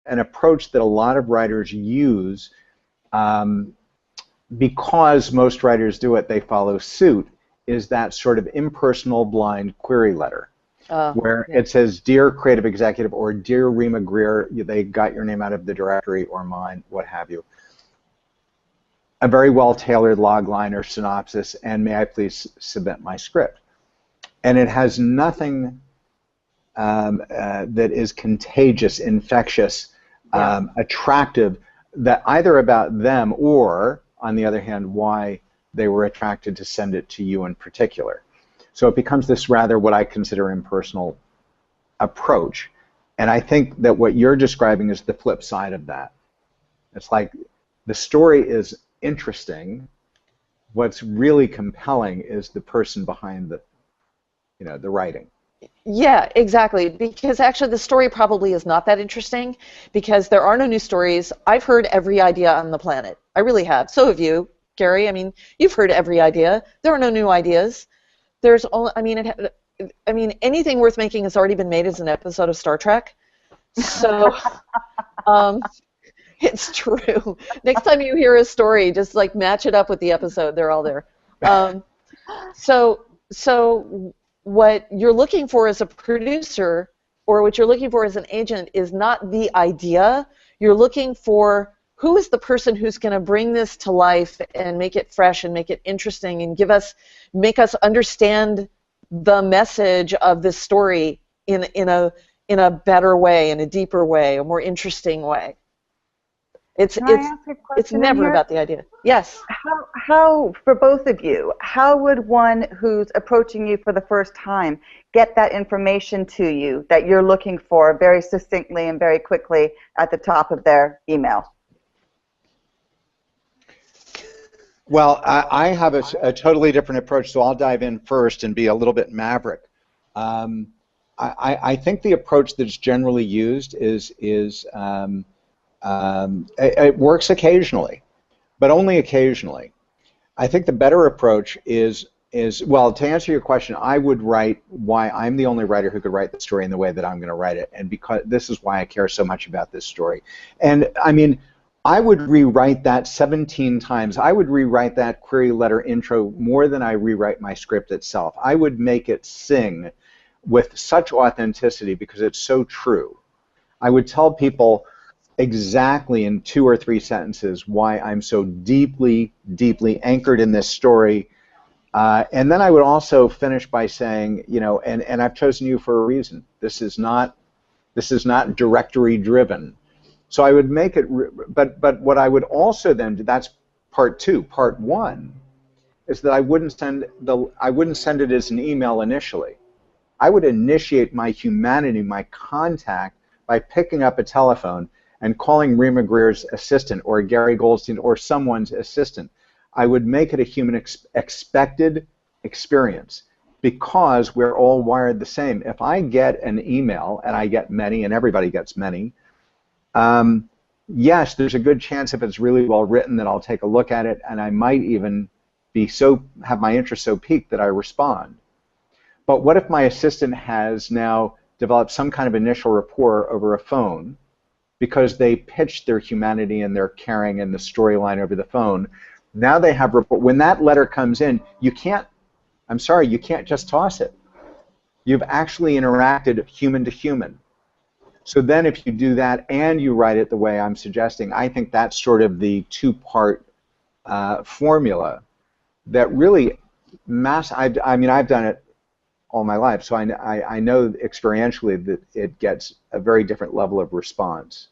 an approach that a lot of writers use because most writers do it, they follow suit, is that sort of impersonal blind query letter. Where it says, "Dear creative executive," or "Dear Rima Greer," they got your name out of the directory or mine, what have you. A very well-tailored log line or synopsis, and may I please submit my script. And it has nothing that is contagious, infectious, attractive, that either about them or, on the other hand, why they were attracted to send it to you in particular. So it becomes this rather what I consider impersonal approach. And I think that what you're describing is the flip side of that. It's like the story is interesting. What's really compelling is the person behind the, the writing. Yeah, exactly. Because actually the story probably is not that interesting because there are no new stories. I've heard every idea on the planet. I really have. So have you, Gary. I mean, you've heard every idea. There are no new ideas. There's only, I mean, anything worth making has already been made as an episode of Star Trek. So, it's true. Next time you hear a story, just like match it up with the episode. They're all there. So what you're looking for as a producer, or what you're looking for as an agent, is not the idea. You're looking for who is the person who's going to bring this to life and make it fresh and make it interesting and make us understand the message of this story in a better way, in a deeper way, a more interesting way. It's never about the idea. Yes. How for both of you, how would one who's approaching you for the first time get that information to you that you're looking for very succinctly and very quickly at the top of their email? Well, I have a totally different approach, so I'll dive in first and be a little bit maverick. I think the approach that's generally used is it works occasionally, but only occasionally. I think the better approach is well, to answer your question, I would write why I'm the only writer who could write the story in the way that I'm going to write it, and because this is why I care so much about this story. And I mean, I would rewrite that 17 times. I would rewrite that query letter intro more than I rewrite my script itself. I would make it sing with such authenticity because it's so true. I would tell people exactly in 2 or 3 sentences why I'm so deeply, deeply anchored in this story. And then I would also finish by saying, and I've chosen you for a reason. This is not directory driven. So I would make it, but what I would also then do, that's part 2. Part 1 is that I wouldn't send it as an email initially. I would initiate my humanity, my contact, by picking up a telephone and calling Rima Greer's assistant or Gary Goldstein or someone's assistant. I would make it a human expected experience because we're all wired the same. If I get an email, and I get many, and everybody gets many, yes, there's a good chance if it's really well written that I'll take a look at it, and I might even have my interest so piqued that I respond. But what if my assistant has now developed some kind of initial rapport over a phone because they pitched their humanity and their caring and the storyline over the phone? Now they have rapport. When that letter comes in, you can't just toss it. You've actually interacted human to human. So then if you do that and you write it the way I'm suggesting, I think that's sort of the 2-part formula that really I've done it all my life, so I know experientially that it gets a very different level of response.